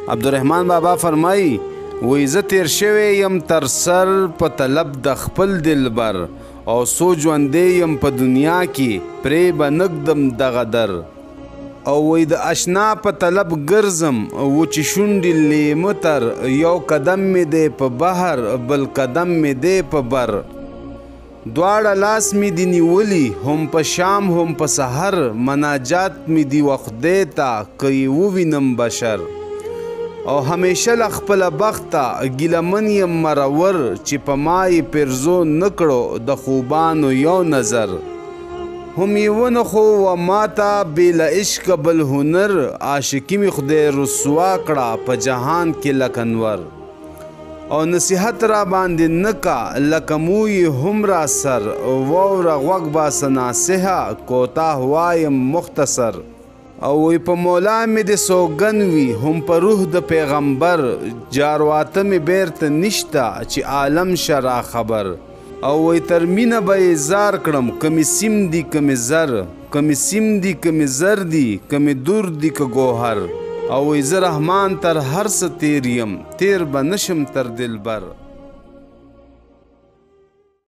عبدالرحمن بابا فرمایي وی زه تیر شوی یم تر سر په طلب د خپل دلبر او سو ژوندی یم په دنیا کې پرې به نږدم دغه در او وی د اشنا په طلب ګرځم و چې شونډې لیمه تر یو قدم مې دی په بحر بل قدم مې دی په بر دواړه لاس مې دي نیولي هم په شام هم په سحر مناجات مې دي و خدای ته که یې ووینم بشر او همیشه له خپله بخته ګیلمن یم مرور چې په ما یې پیرزو نه کړو د خوبانو یو نظر هم یې ونښو و ما ته بې له عشقه بل هنر عاشقي مې خدای رسوا کړه په جهان کې لکه انور او نصیحت را باندې نه کا لکه موی هم را سر واوره غوږ باسه ناصحه کوتاه وایم مختصر او وی په مولا مې د سوګن وي هم په روح د پیغمبر جارواته مې بیرته نشته چې عالم شرا خبر او وی تر مینه به یې زار کړم کمې سیم دي کمې زر کمې سیم دي کمې زر دي کمې دور دي که ګوهر او وی زه رحمان تر هر څه تیر یم تیر به نشم تر دلبر